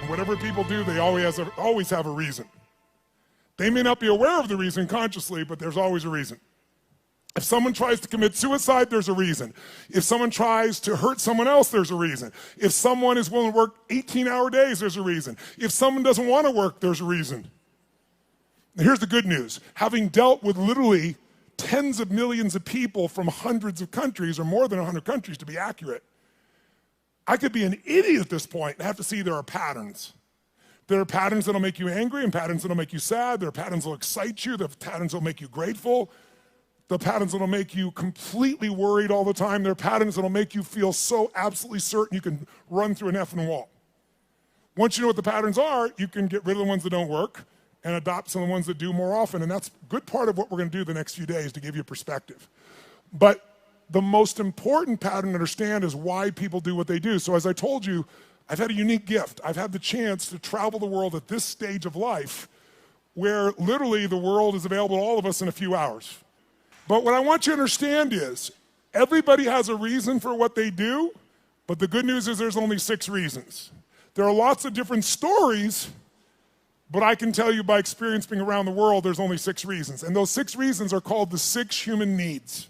Whatever people do, they always have a reason. They may not be aware of the reason consciously, but there's always a reason. If someone tries to commit suicide, there's a reason. If someone tries to hurt someone else, there's a reason. If someone is willing to work 18-hour days, there's a reason. If someone doesn't want to work, there's a reason. And here's the good news. Having dealt with literally tens of millions of people from hundreds of countries, or more than 100 countries to be accurate, I could be an idiot at this point and have to see there are patterns. There are patterns that'll make you angry and patterns that'll make you sad. There are patterns that'll excite you. There are patterns that'll make you grateful. The patterns that'll make you completely worried all the time. There are patterns that'll make you feel so absolutely certain you can run through an effing wall. Once you know what the patterns are, you can get rid of the ones that don't work and adopt some of the ones that do more often. And that's a good part of what we're going to do the next few days to give you perspective. But the most important pattern to understand is why people do what they do. So as I told you, I've had a unique gift. I've had the chance to travel the world at this stage of life where literally the world is available to all of us in a few hours. But what I want you to understand is everybody has a reason for what they do, but the good news is there's only 6 reasons. There are lots of different stories, but I can tell you by experience being around the world, there's only 6 reasons. And those 6 reasons are called the 6 human needs.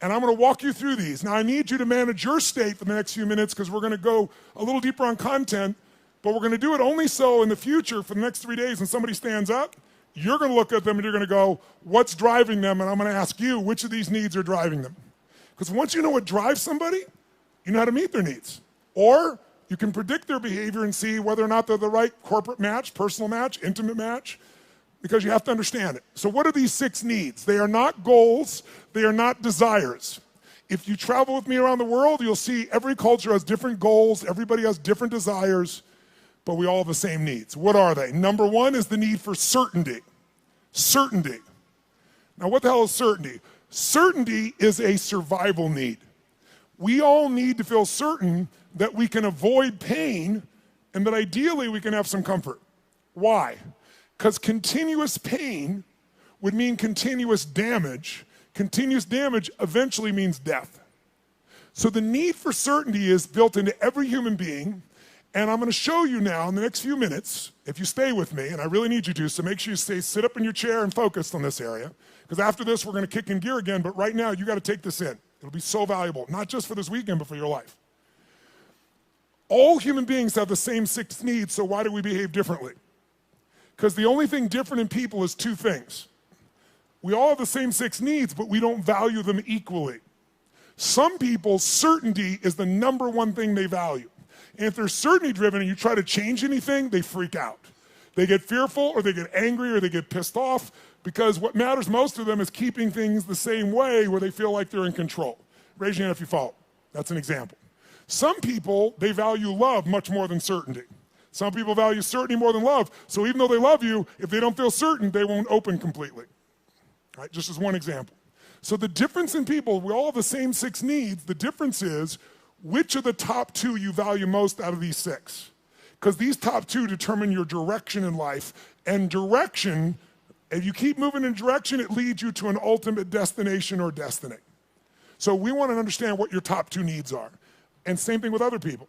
And I'm going to walk you through these. Now, I need you to manage your state for the next few minutes because we're going to go a little deeper on content, but we're going to do it only so in the future for the next 3 days when somebody stands up, you're going to look at them and you're going to go, what's driving them? And I'm going to ask you, which of these needs are driving them? Because once you know what drives somebody, you know how to meet their needs. Or you can predict their behavior and see whether or not they're the right corporate match, personal match, intimate match, because you have to understand it. So what are these 6 needs? They are not goals. They are not desires. If you travel with me around the world, you'll see every culture has different goals. Everybody has different desires, but we all have the same needs. What are they? Number 1 is the need for certainty. Certainty. Now, what the hell is certainty? Certainty is a survival need. We all need to feel certain that we can avoid pain and that ideally we can have some comfort. Why? Because continuous pain would mean continuous damage. Continuous damage eventually means death. So the need for certainty is built into every human being. And I'm going to show you now in the next few minutes, if you stay with me, and I really need you to, so make sure you sit up in your chair and focused on this area. Because after this, we're going to kick in gear again. But right now, you got to take this in. It'll be so valuable, not just for this weekend, but for your life. All human beings have the same 6 needs, so why do we behave differently? Because the only thing different in people is 2 things. We all have the same 6 needs, but we don't value them equally. Some people, certainty is the number 1 thing they value. And if they're certainty driven and you try to change anything, they freak out. They get fearful or they get angry or they get pissed off because what matters most to them is keeping things the same way where they feel like they're in control. Raise your hand if you follow. That's an example. Some people, they value love much more than certainty. Some people value certainty more than love. So even though they love you, if they don't feel certain, they won't open completely. All right, just as one example. So the difference in people, we all have the same 6 needs. The difference is which of the top 2 you value most out of these 6. Because these top 2 determine your direction in life. And direction, if you keep moving in direction, it leads you to an ultimate destination or destiny. So we want to understand what your top 2 needs are. And same thing with other people.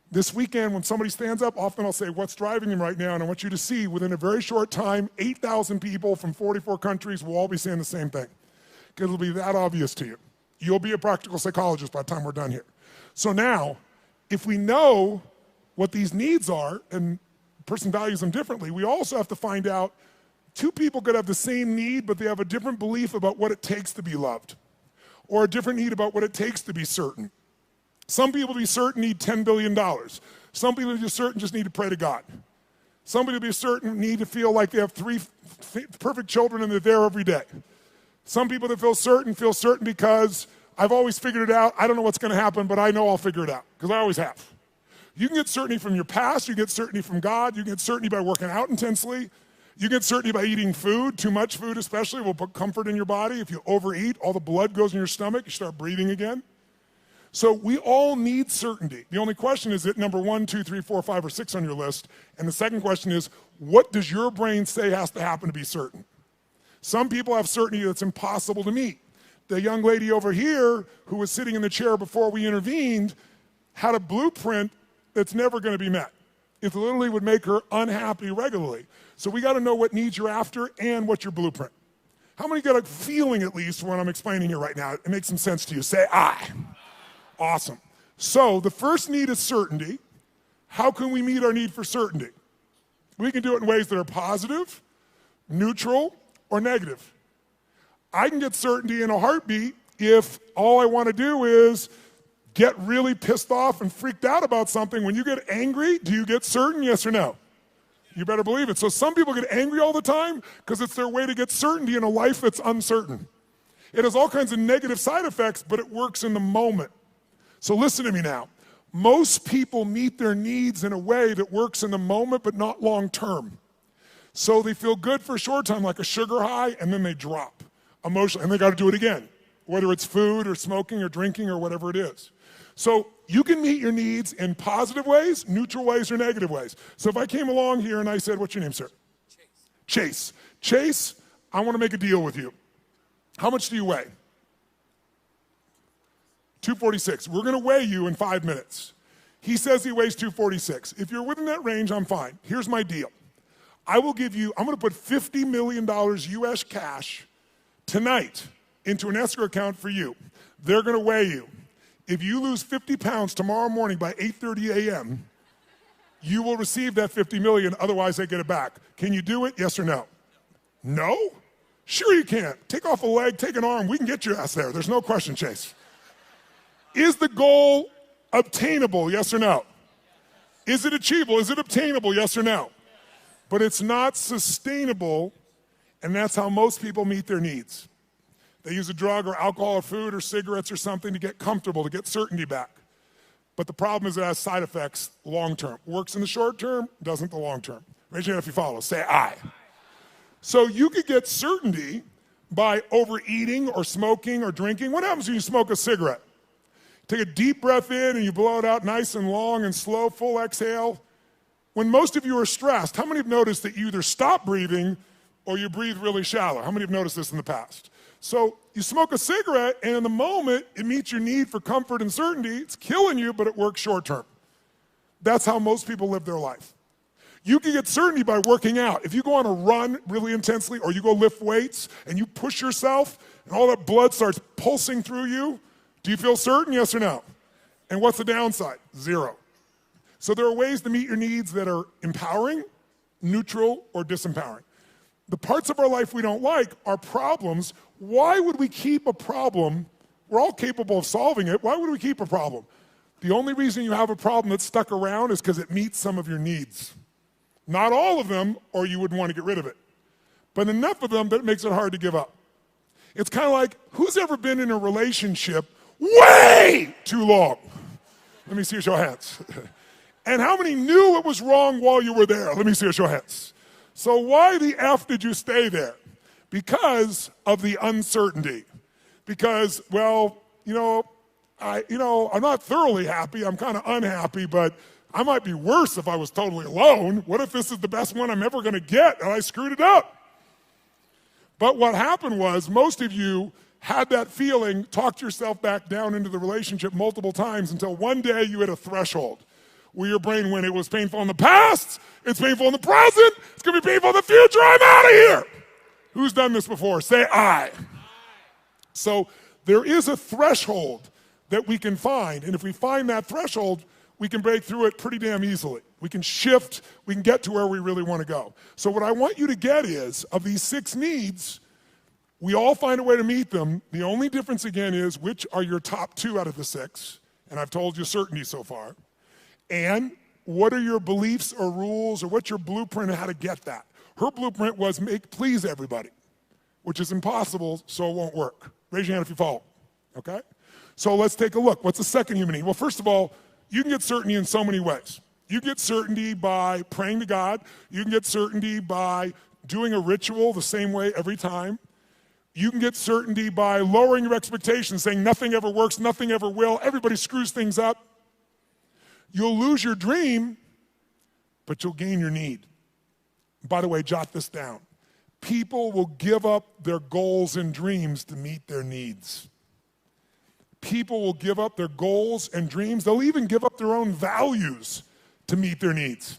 This weekend, when somebody stands up, often I'll say, what's driving them right now? And I want you to see, within a very short time, 8,000 people from 44 countries will all be saying the same thing. Because it'll be that obvious to you. You'll be a practical psychologist by the time we're done here. So now, if we know what these needs are, and a person values them differently, we also have to find out 2 people could have the same need, but they have a different belief about what it takes to be loved, or a different need about what it takes to be certain. Some people to be certain need $10 billion. Some people to be certain just need to pray to God. Somebody to be certain need to feel like they have 3 perfect children and they're there every day. Some people that feel certain because I've always figured it out. I don't know what's going to happen, but I know I'll figure it out because I always have. You can get certainty from your past. You can get certainty from God. You can get certainty by working out intensely. You get certainty by eating food. Too much food especially will put comfort in your body. If you overeat, all the blood goes in your stomach. You start breathing again. So we all need certainty. The only question is, it number 1, 2, 3, 4, 5, or 6 on your list? And the second question is, what does your brain say has to happen to be certain? Some people have certainty that's impossible to meet. The young lady over here who was sitting in the chair before we intervened had a blueprint that's never going to be met. it literally would make her unhappy regularly. So we got to know what needs you're after and what's your blueprint. How many get a feeling at least when I'm explaining here right now? It makes some sense to you. Say I. Awesome. So the first need is certainty. How can we meet our need for certainty? We can do it in ways that are positive, neutral, or negative. I can get certainty in a heartbeat if all I want to do is get really pissed off and freaked out about something. When you get angry, do you get certain, yes or no? You better believe it. So some people get angry all the time because it's their way to get certainty in a life that's uncertain. It has all kinds of negative side effects, but it works in the moment. So listen to me now. Most people meet their needs in a way that works in the moment, but not long term. So they feel good for a short time, like a sugar high, and then they drop emotionally, and they got to do it again, whether it's food or smoking or drinking or whatever it is. So you can meet your needs in positive ways, neutral ways, or negative ways. So if I came along here and I said, what's your name, sir? Chase. Chase, I want to make a deal with you. How much do you weigh? 246. We're going to weigh you in 5 minutes. He says he weighs 246. If you're within that range, I'm fine. Here's my deal. I'm going to put $50 million US cash tonight into an escrow account for you. They're going to weigh you. If you lose 50 pounds tomorrow morning by 8:30 a.m., you will receive that 50 million, otherwise I get it back. Can you do it, yes or no? No? Sure you can. Take off a leg, take an arm, we can get your ass there. There's no question, Chase. Is the goal obtainable, yes or no? Is it achievable? Is it obtainable, yes or no? But it's not sustainable, and that's how most people meet their needs. They use a drug or alcohol or food or cigarettes or something to get comfortable, to get certainty back. But the problem is it has side effects long term. Works in the short term, doesn't the long term. Raise your hand if you follow. Say I. So you could get certainty by overeating or smoking or drinking. What happens when you smoke a cigarette? Take a deep breath in and you blow it out nice and long and slow, full exhale. When most of you are stressed, how many have noticed that you either stop breathing or you breathe really shallow? How many have noticed this in the past? So you smoke a cigarette, and in the moment, it meets your need for comfort and certainty. It's killing you, but it works short term. That's how most people live their life. You can get certainty by working out. If you go on a run really intensely, or you go lift weights, and you push yourself, and all that blood starts pulsing through you, do you feel certain, yes or no? And what's the downside? Zero. So there are ways to meet your needs that are empowering, neutral, or disempowering. The parts of our life we don't like are problems. Why would we keep a problem? We're all capable of solving it. Why would we keep a problem? The only reason you have a problem that's stuck around is because it meets some of your needs. Not all of them, or you wouldn't want to get rid of it. But enough of them that it makes it hard to give up. It's kind of like, who's ever been in a relationship way too long? Let me see a show of hands. And how many knew it was wrong while you were there? Let me see a show of hands. So why the F did you stay there? Because of the uncertainty. Because, well, I'm not thoroughly happy. I'm kind of unhappy, but I might be worse if I was totally alone. What if this is the best one I'm ever going to get and I screwed it up? But what happened was most of you had that feeling, talked yourself back down into the relationship multiple times until one day you hit a threshold where your brain went, it was painful in the past, it's painful in the present, it's going to be painful in the future, I'm out of here. Who's done this before? Say I. So there is a threshold that we can find, and if we find that threshold, we can break through it pretty damn easily. We can shift, we can get to where we really want to go. So what I want you to get is, of these 6 needs, we all find a way to meet them. The only difference again is which are your top 2 out of the 6, and I've told you certainty so far. And what are your beliefs or rules, or what's your blueprint on how to get that? Her blueprint was please everybody, which is impossible, so it won't work. Raise your hand if you follow, okay? So let's take a look. What's the second human need? Well, first of all, you can get certainty in so many ways. You get certainty by praying to God. You can get certainty by doing a ritual the same way every time. You can get certainty by lowering your expectations, saying nothing ever works, nothing ever will, everybody screws things up. You'll lose your dream, but you'll gain your need. By the way, jot this down. People will give up their goals and dreams to meet their needs. People will give up their goals and dreams. They'll even give up their own values to meet their needs.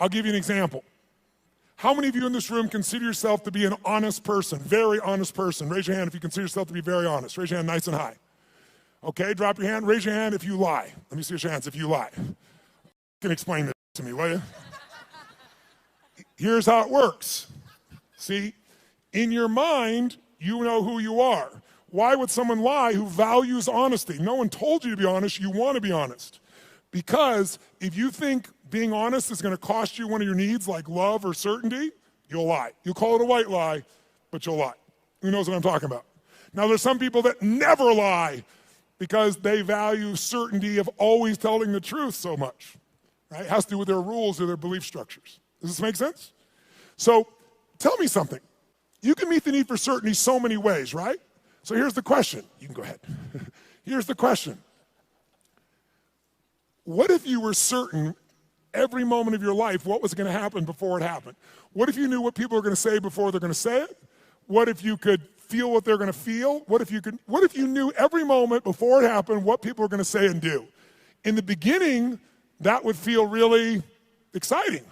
I'll give you an example. How many of you in this room consider yourself to be an honest person, very honest person? Raise your hand if you consider yourself to be very honest. Raise your hand nice and high. Okay, drop your hand. Raise your hand if you lie. Let me see your hands if you lie. You can explain this to me, will you? Here's how it works. See, in your mind, you know who you are. Why would someone lie who values honesty? No one told you to be honest. You want to be honest. Because if you think being honest is going to cost you one of your needs like love or certainty, you'll lie. You'll call it a white lie, but you'll lie. Who knows what I'm talking about? Now, there's some people that never lie because they value certainty of always telling the truth so much. Right? It has to do with their rules or their belief structures. Does this make sense? So tell me something. You can meet the need for certainty so many ways, right? So here's the question. You can go ahead. Here's the question. What if you were certain every moment of your life what was going to happen before it happened? What if you knew what people were going to say before they're going to say it? What if you could feel what they're going to feel? What if you knew every moment before it happened what people were going to say and do? In the beginning, that would feel really exciting.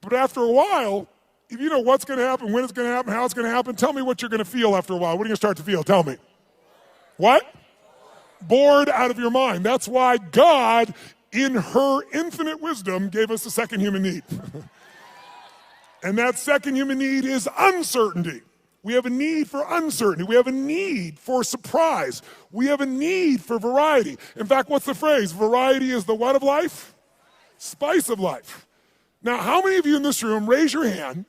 But after a while, if you know what's going to happen, when it's going to happen, how it's going to happen, tell me what you're going to feel after a while. What are you going to start to feel? Tell me. What? Bored out of your mind. That's why God, in her infinite wisdom, gave us a second human need. And that second human need is uncertainty. We have a need for uncertainty. We have a need for surprise. We have a need for variety. In fact, what's the phrase? Variety is the what of life? Spice of life. Now, how many of you in this room, raise your hand,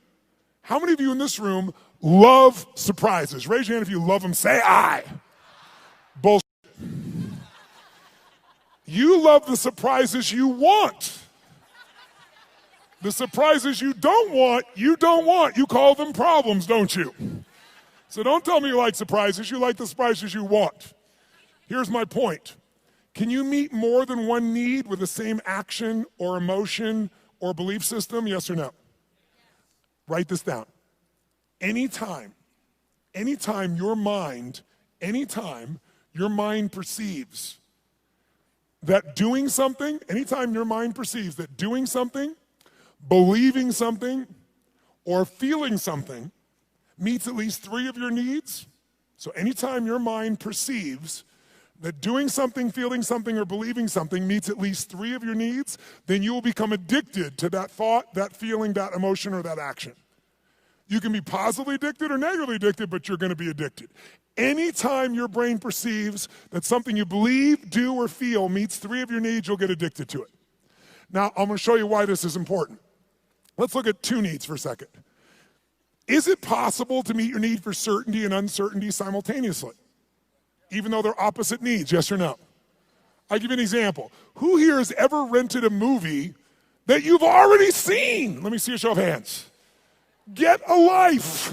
how many of you in this room love surprises? Raise your hand if you love them. Say I. Bullshit. You love the surprises you want. The surprises you don't want, you don't want. You call them problems, don't you? So don't tell me you like surprises. You like the surprises you want. Here's my point. Can you meet more than one need with the same action or emotion or belief system? Yes or no? Write this down. Anytime your mind perceives that doing something, believing something, or feeling something meets at least three of your needs. So anytime your mind perceives that doing something, feeling something, or believing something meets at least three of your needs, then you will become addicted to that thought, that feeling, that emotion, or that action. You can be positively addicted or negatively addicted, but you're going to be addicted. Anytime your brain perceives that something you believe, do, or feel meets three of your needs, you'll get addicted to it. Now, I'm going to show you why this is important. Let's look at two needs for a second. Is it possible to meet your need for certainty and uncertainty simultaneously, even though they're opposite needs, yes or no? I'll give you an example. Who here has ever rented a movie that you've already seen? Let me see a show of hands. Get a life.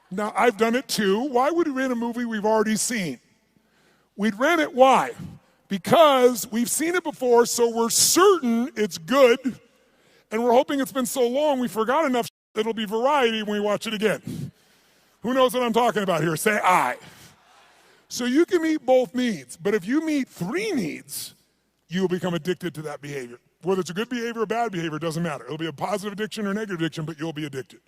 Now, I've done it too. Why would we rent a movie we've already seen? We'd rent it, why? Because we've seen it before, so we're certain it's good, and we're hoping it's been so long we forgot enough it'll be variety when we watch it again. Who knows what I'm talking about here? Say I. So you can meet both needs, but if you meet three needs, you'll become addicted to that behavior. Whether it's a good behavior or bad behavior, doesn't matter. It'll be a positive addiction or negative addiction, but you'll be addicted.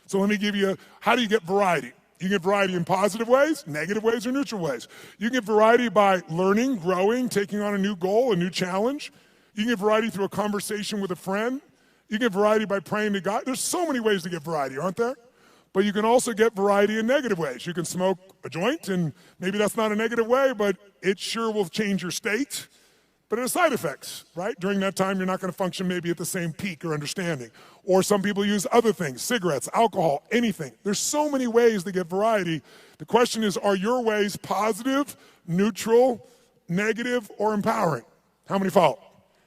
So let me give you how do you get variety? You can get variety in positive ways, negative ways, or neutral ways. You can get variety by learning, growing, taking on a new goal, a new challenge. You can get variety through a conversation with a friend. You can get variety by praying to God. There's so many ways to get variety, aren't there? But you can also get variety in negative ways. You can smoke a joint, and maybe that's not a negative way, but it sure will change your state. But it has side effects, right? During that time, you're not going to function maybe at the same peak or understanding. Or some people use other things, cigarettes, alcohol, anything. There's so many ways to get variety. The question is, are your ways positive, neutral, negative, or empowering? How many follow?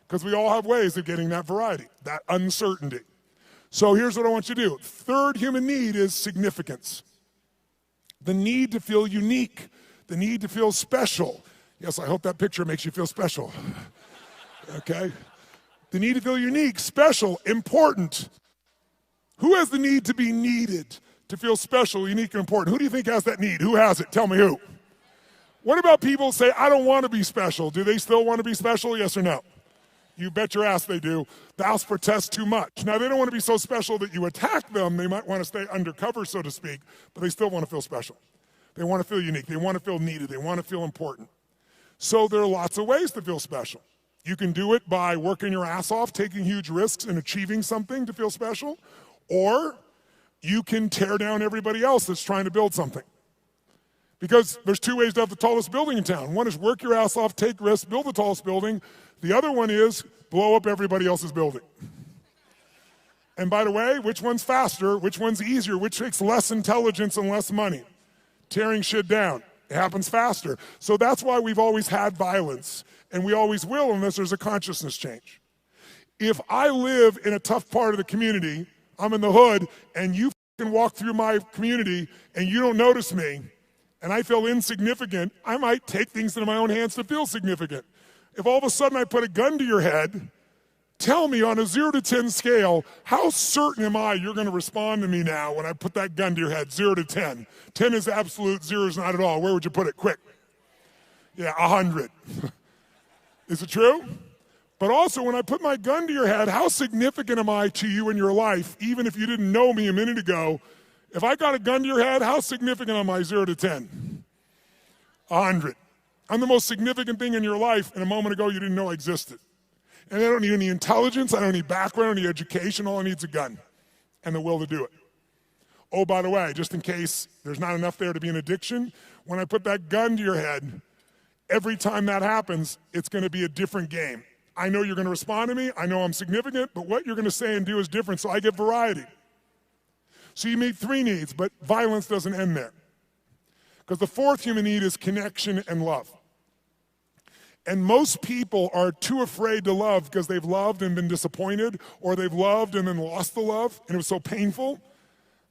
Because we all have ways of getting that variety, that uncertainty. So here's what I want you to do. Third human need is significance. The need to feel unique, the need to feel special. Yes, I hope that picture makes you feel special. Okay? The need to feel unique, special, important. Who has the need to be needed, to feel special, unique, and important? Who do you think has that need? Who has it? Tell me who. What about people who say, I don't want to be special? Do they still want to be special, yes or no? You bet your ass they do. Thou protest too much. Now, they don't want to be so special that you attack them. They might want to stay undercover, so to speak, but they still want to feel special. They want to feel unique. They want to feel needed. They want to feel important. So there are lots of ways to feel special. You can do it by working your ass off, taking huge risks, and achieving something to feel special, or you can tear down everybody else that's trying to build something. Because there's two ways to have the tallest building in town. One is work your ass off, take risks, build the tallest building. The other one is blow up everybody else's building. And by the way, which one's faster, which one's easier, which takes less intelligence and less money? Tearing shit down. It happens faster. So that's why we've always had violence, and we always will unless there's a consciousness change. If I live in a tough part of the community, I'm in the hood, and you can walk through my community and you don't notice me, and I feel insignificant, I might take things into my own hands to feel significant. If all of a sudden I put a gun to your head, tell me on a 0 to 10 scale, how certain am I you're going to respond to me now when I put that gun to your head, 0 to 10? 10 is absolute, 0 is not at all. Where would you put it? Quick. Yeah, 100. Is it true? But also, when I put my gun to your head, how significant am I to you in your life, even if you didn't know me a minute ago? If I got a gun to your head, how significant am I, 0 to 10? 100. I'm the most significant thing in your life, and a moment ago you didn't know I existed. And I don't need any intelligence, I don't need background, I don't need education, all I need is a gun and the will to do it. Oh, by the way, just in case there's not enough there to be an addiction, when I put that gun to your head, every time that happens, it's going to be a different game. I know you're going to respond to me, I know I'm significant, but what you're going to say and do is different, so I get variety. So you meet 3 needs, but violence doesn't end there. Because the 4th human need is connection and love. And most people are too afraid to love because they've loved and been disappointed, or they've loved and then lost the love, and it was so painful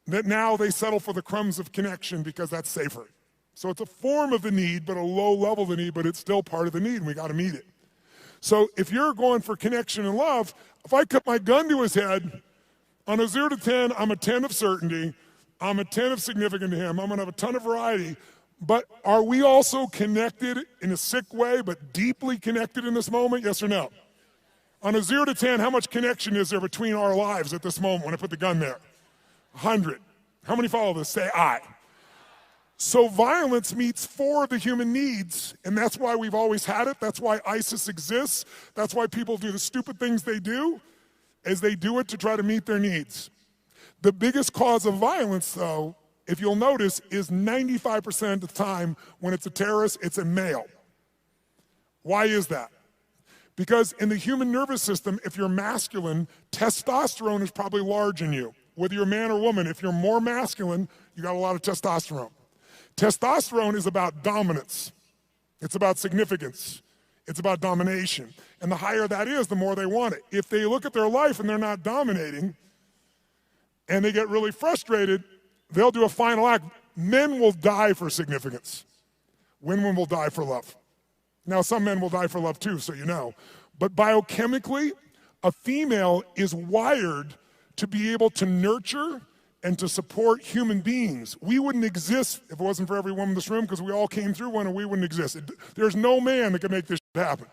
that now they settle for the crumbs of connection because that's safer. So it's a form of the need, but a low level of the need, but it's still part of the need, and we got to meet it. So if you're going for connection and love, if I cut my gun to his head, on a 0 to 10, I'm a 10 of certainty, I'm a 10 of significant to him, I'm going to have a ton of variety. But are we also connected in a sick way, but deeply connected in this moment? Yes or no? On a 0 to 10, how much connection is there between our lives at this moment when I put the gun there? 100. How many follow this? Say I. So violence meets 4 of the human needs, and that's why we've always had it. That's why ISIS exists. That's why people do the stupid things they do, is they do it to try to meet their needs. The biggest cause of violence, though, if you'll notice, is 95% of the time when it's a terrorist, it's a male. Why is that? Because in the human nervous system, if you're masculine, testosterone is probably large in you. Whether you're a man or woman, if you're more masculine, you got a lot of testosterone. Testosterone is about dominance. It's about significance. It's about domination. And the higher that is, the more they want it. If they look at their life and they're not dominating, and they get really frustrated, they'll do a final act. Men will die for significance. Women will die for love. Now, some men will die for love too, so you know. But biochemically, a female is wired to be able to nurture and to support human beings. We wouldn't exist if it wasn't for every woman in this room, because we all came through one and we wouldn't exist. There's no man that can make this shit happen.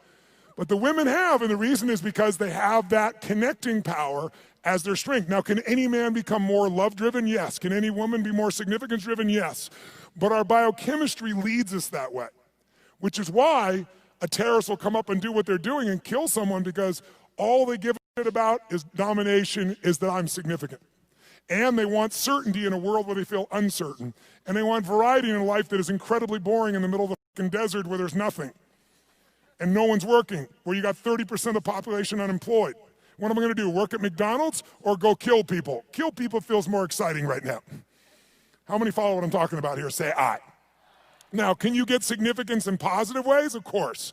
But the women have, and the reason is because they have that connecting power as their strength. Now, can any man become more love-driven? Yes. Can any woman be more significance-driven? Yes. But our biochemistry leads us that way, which is why a terrorist will come up and do what they're doing and kill someone, because all they give a shit about is domination, is that I'm significant. And they want certainty in a world where they feel uncertain. And they want variety in a life that is incredibly boring in the middle of the fucking desert where there's nothing. And no one's working, where you got 30% of the population unemployed. What am I going to do, work at McDonald's or go kill people? Kill people feels more exciting right now. How many follow what I'm talking about here? Say I. Now, can you get significance in positive ways? Of course.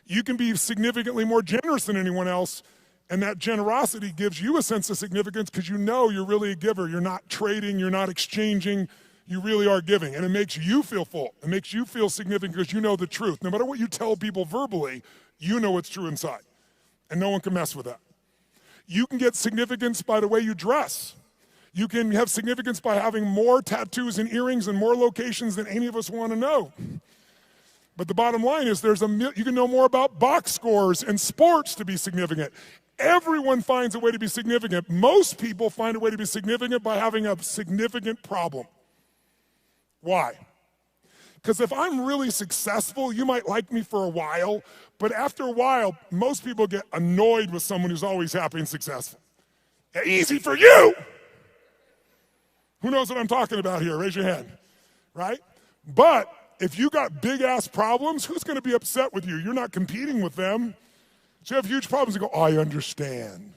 You can be significantly more generous than anyone else, and that generosity gives you a sense of significance because you know you're really a giver. You're not trading, you're not exchanging, you really are giving. And it makes you feel full. It makes you feel significant because you know the truth. No matter what you tell people verbally, you know it's true inside. And no one can mess with that. You can get significance by the way you dress. You can have significance by having more tattoos and earrings in more locations than any of us want to know. But the bottom line is you can know more about box scores and sports to be significant. Everyone finds a way to be significant. Most people find a way to be significant by having a significant problem. Why? Because if I'm really successful, you might like me for a while, but after a while, most people get annoyed with someone who's always happy and successful. Easy for you! Who knows what I'm talking about here? Raise your hand, right? But if you got big-ass problems, who's going to be upset with you? You're not competing with them. So you have huge problems, you go, oh, I understand.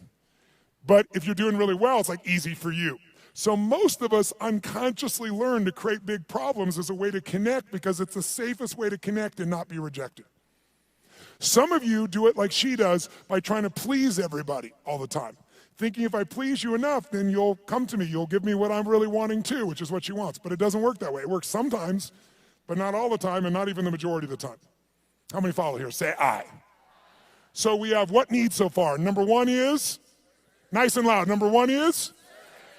But if you're doing really well, it's like easy for you. So most of us unconsciously learn to create big problems as a way to connect because it's the safest way to connect and not be rejected. Some of you do it like she does by trying to please everybody all the time, thinking if I please you enough, then you'll come to me. You'll give me what I'm really wanting too, which is what she wants. But it doesn't work that way. It works sometimes, but not all the time, and not even the majority of the time. How many follow here? Say I. So we have what needs so far? Number one is, nice and loud, number one is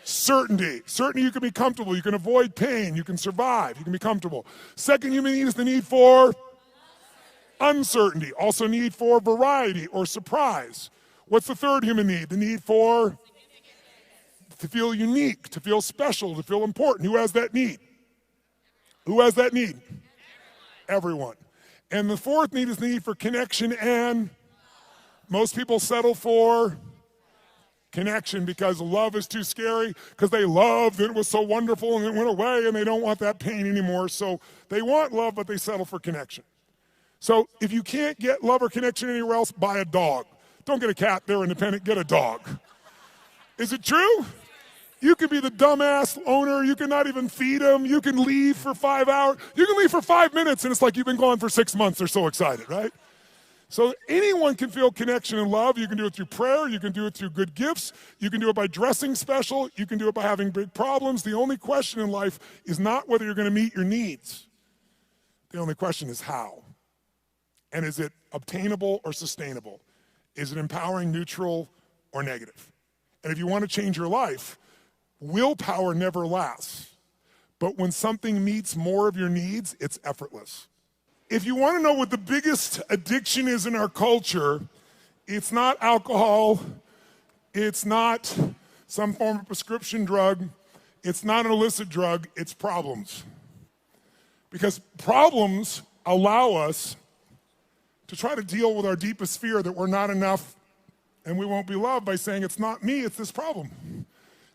certainty. Certainty you can be comfortable, you can avoid pain, you can survive, you can be comfortable. Second human need is the need for uncertainty. Also need for variety or surprise. What's the third human need? The need for to feel unique, to feel special, to feel important. Who has that need? Who has that need? Everyone. And the fourth need is the need for connection, and most people settle for connection because love is too scary, because they loved and it was so wonderful and it went away and they don't want that pain anymore. So they want love, but they settle for connection. So if you can't get love or connection anywhere else, buy a dog. Don't get a cat, they're independent, get a dog. Is it true? You can be the dumbass owner, you can not even feed them, you can leave for 5 hours, you can leave for 5 minutes and it's like you've been gone for 6 months, they're so excited, right? So anyone can feel connection and love. You can do it through prayer, you can do it through good gifts, you can do it by dressing special, you can do it by having big problems. The only question in life is not whether you're gonna meet your needs. The only question is how. And is it obtainable or sustainable? Is it empowering, neutral, or negative? And if you want to change your life, willpower never lasts. But when something meets more of your needs, it's effortless. If you want to know what the biggest addiction is in our culture, it's not alcohol, it's not some form of prescription drug, it's not an illicit drug, it's problems. Because problems allow us to try to deal with our deepest fear that we're not enough and we won't be loved by saying, it's not me, it's this problem.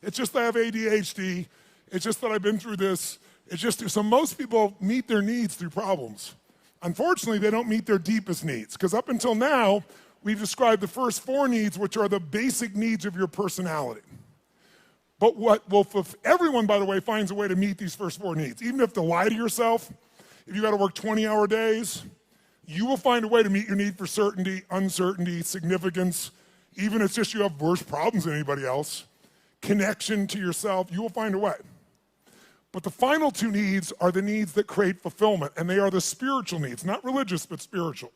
It's just that I have ADHD, it's just that I've been through this, so most people meet their needs through problems. Unfortunately, they don't meet their deepest needs, because up until now, we've described the first 4 needs, which are the basic needs of your personality. But everyone, by the way, finds a way to meet these first 4 needs. Even if you have to lie to yourself, if you got to work 20-hour days, you will find a way to meet your need for certainty, uncertainty, significance, even if it's just you have worse problems than anybody else, connection to yourself, you will find a way. But the final 2 needs are the needs that create fulfillment, and they are the spiritual needs, not religious, but spiritual.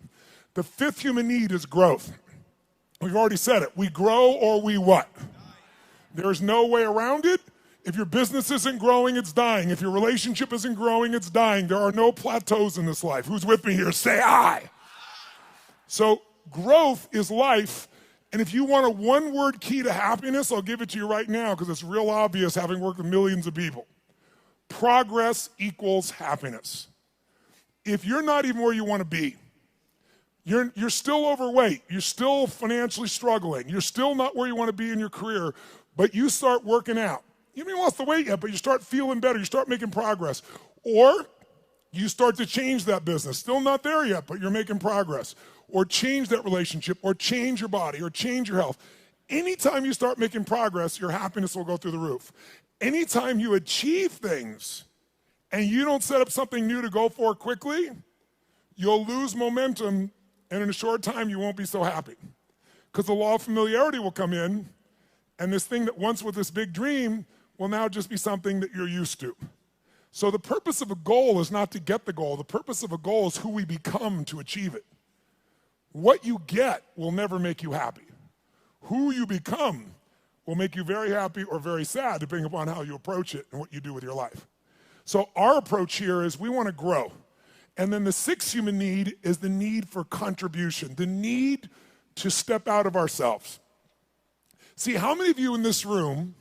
The 5th human need is growth. We've already said it. We grow or we what? There's no way around it. If your business isn't growing, it's dying. If your relationship isn't growing, it's dying. There are no plateaus in this life. Who's with me here? Say I. So growth is life. And if you want a one-word key to happiness, I'll give it to you right now because it's real obvious having worked with millions of people. Progress equals happiness. If you're not even where you want to be, you're still overweight, you're still financially struggling, you're still not where you want to be in your career, but you start working out. You haven't even lost the weight yet, but you start feeling better, you start making progress. Or you start to change that business. Still not there yet, but you're making progress. Or change that relationship, or change your body, or change your health. Anytime you start making progress, your happiness will go through the roof. Anytime you achieve things and you don't set up something new to go for quickly, you'll lose momentum, and in a short time you won't be so happy. Because the law of familiarity will come in, and this thing that once was this big dream will now just be something that you're used to. So the purpose of a goal is not to get the goal. The purpose of a goal is who we become to achieve it. What you get will never make you happy. Who you become will make you very happy or very sad, depending upon how you approach it and what you do with your life. So our approach here is we want to grow. And then the sixth human need is the need for contribution, the need to step out of ourselves. See, how many of you in this room,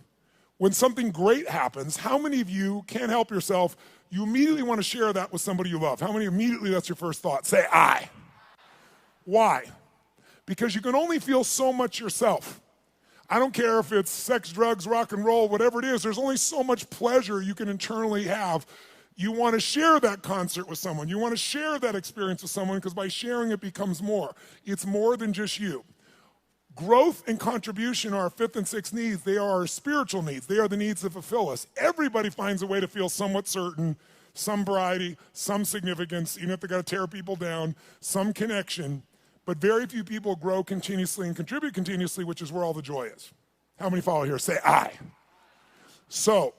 when something great happens, how many of you can't help yourself, you immediately want to share that with somebody you love? How many immediately that's your first thought? Say, I. Why? Because you can only feel so much yourself. I don't care if it's sex, drugs, rock and roll, whatever it is, there's only so much pleasure you can internally have. You want to share that concert with someone. You want to share that experience with someone because by sharing it becomes more. It's more than just you. Growth and contribution are our fifth and sixth needs. They are our spiritual needs. They are the needs that fulfill us. Everybody finds a way to feel somewhat certain, some variety, some significance, even if they got to tear people down, some connection. But very few people grow continuously and contribute continuously, which is where all the joy is. How many follow here? Say I. So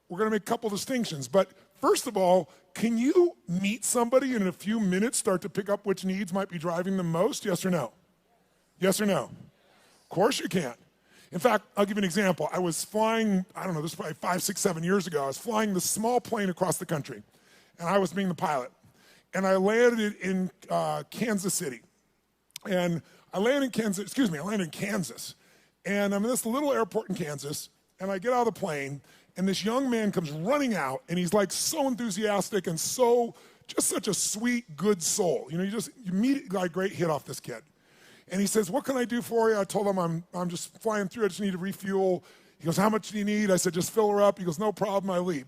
we're going to make a couple distinctions. But first of all, can you meet somebody and in a few minutes start to pick up which needs might be driving them most? Yes or no? Yes or no? Of course you can. In fact, I'll give you an example. I was flying, I don't know, this was probably 5, 6, 7 years ago. I was flying this small plane across the country, and I was being the pilot. And I landed in Kansas City. And I landed in Kansas. And I'm in this little airport in Kansas, and I get out of the plane, and this young man comes running out, and he's like so enthusiastic and so, just such a sweet, good soul. You know, you immediately got a great hit off this kid. And he says, what can I do for you? I told him I'm just flying through. I just need to refuel. He goes, how much do you need? I said, just fill her up. He goes, no problem. I leave.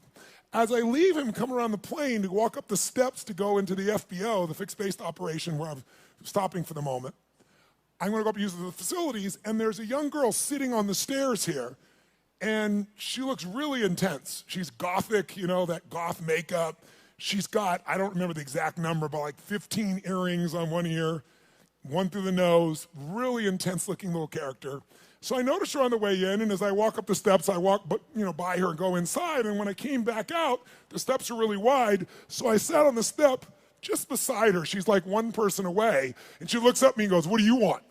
As I leave him, come around the plane to walk up the steps to go into the FBO, the fixed-based operation where I'm stopping for the moment. I'm going to go up and use the facilities, and there's a young girl sitting on the stairs here, and she looks really intense. She's gothic, you know, that goth makeup. She's got, I don't remember the exact number, but like 15 earrings on one ear, one through the nose, really intense-looking little character. So I noticed her on the way in, and as I walk up the steps, I walk by her and go inside, and when I came back out, the steps are really wide, so I sat on the step just beside her. She's like one person away, and she looks up at me and goes, what do you want?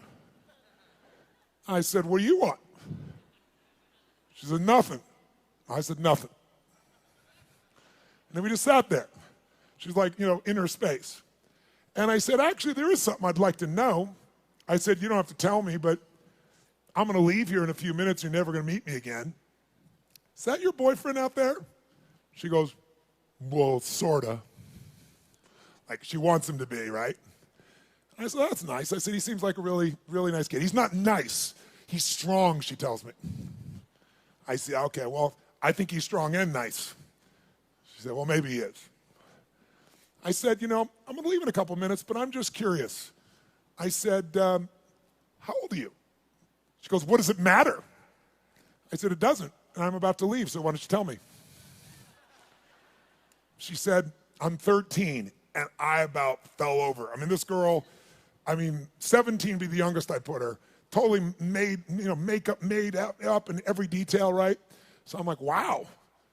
I said, what do you want? She said, nothing. I said, nothing. And then we just sat there. She's like, in her space. And I said, actually, there is something I'd like to know. I said, you don't have to tell me, but I'm going to leave here in a few minutes. You're never going to meet me again. Is that your boyfriend out there? She goes, well, sort of. Like she wants him to be, right? And I said, that's nice. I said, he seems like a really, really nice kid. He's not nice. He's strong, she tells me. I said, okay, well, I think he's strong and nice. She said, well, maybe he is. I said, I'm going to leave in a couple minutes, but I'm just curious. I said, how old are you? She goes, what does it matter? I said, it doesn't, and I'm about to leave, so why don't you tell me? She said, I'm 13, and I about fell over. This girl, 17 would be the youngest I put her, totally made, makeup made up in every detail, right? So I'm like, wow.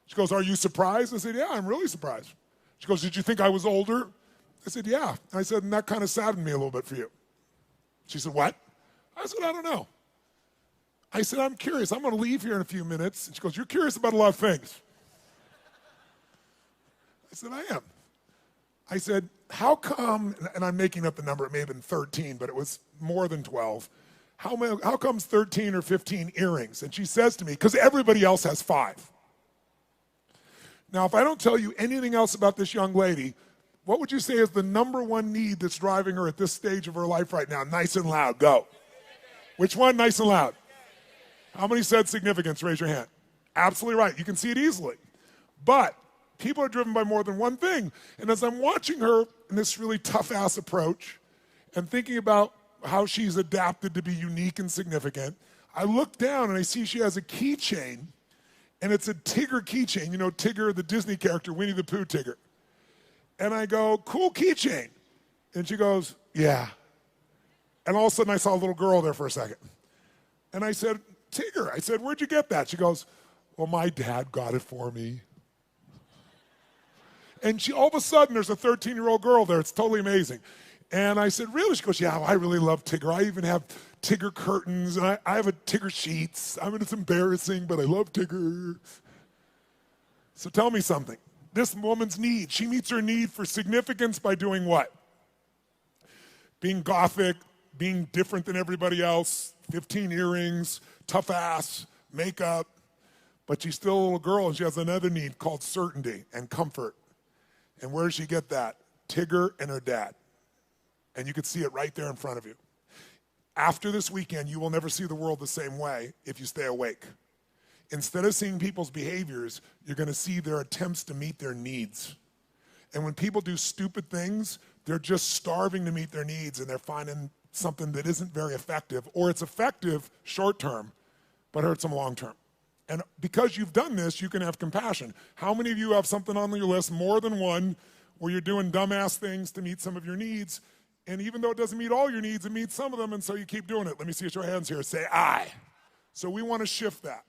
She goes, are you surprised? I said, yeah, I'm really surprised. She goes, did you think I was older? I said, yeah. And I said, and that kind of saddened me a little bit for you. She said, what? I said, I don't know. I said, I'm curious. I'm going to leave here in a few minutes. And she goes, you're curious about a lot of things. I said, I am. I said, how come, and I'm making up the number, it may have been 13, but it was more than 12. How comes 13 or 15 earrings? And she says to me, because everybody else has 5. Now, if I don't tell you anything else about this young lady, what would you say is the number one need that's driving her at this stage of her life right now? Nice and loud, go. Which one, nice and loud? How many said significance? Raise your hand. Absolutely right. You can see it easily. But people are driven by more than one thing. And as I'm watching her in this really tough-ass approach and thinking about how she's adapted to be unique and significant, I look down and I see she has a keychain, and it's a Tigger keychain. You know Tigger, the Disney character, Winnie the Pooh Tigger. And I go, cool keychain. And she goes, yeah. And all of a sudden I saw a little girl there for a second. And I said, Tigger, I said, where'd you get that? She goes, well, my dad got it for me. And all of a sudden, there's a 13-year-old girl there. It's totally amazing. And I said, really? She goes, yeah, well, I really love Tigger. I even have Tigger curtains, and I have a Tigger sheets. It's embarrassing, but I love Tigger. So tell me something. this woman's need. She meets her need for significance by doing what? Being gothic, being different than everybody else, 15 earrings, tough ass, makeup. But she's still a little girl, and she has another need called certainty and comfort. And where does she get that? Tigger and her dad. And you can see it right there in front of you. After this weekend, you will never see the world the same way if you stay awake. Instead of seeing people's behaviors, you're going to see their attempts to meet their needs. And when people do stupid things, they're just starving to meet their needs, and they're finding something that isn't very effective, or it's effective short term, but hurts them long term. And because you've done this, you can have compassion. How many of you have something on your list, more than one, where you're doing dumbass things to meet some of your needs, and even though it doesn't meet all your needs, it meets some of them, and so you keep doing it? Let me see your hands here. Say, I. So we want to shift that.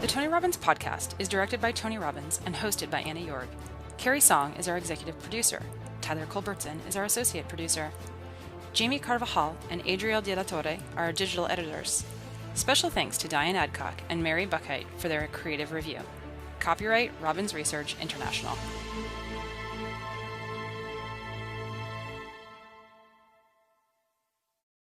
The Tony Robbins podcast is directed by Tony Robbins and hosted by Anna Jorg. Carrie Song is our executive producer. Tyler Culbertson is our associate producer. Jamie Carvajal and Adriel De La Torre are our digital editors. Special thanks to Diane Adcock and Mary Buckheit for their creative review. Copyright Robbins Research International.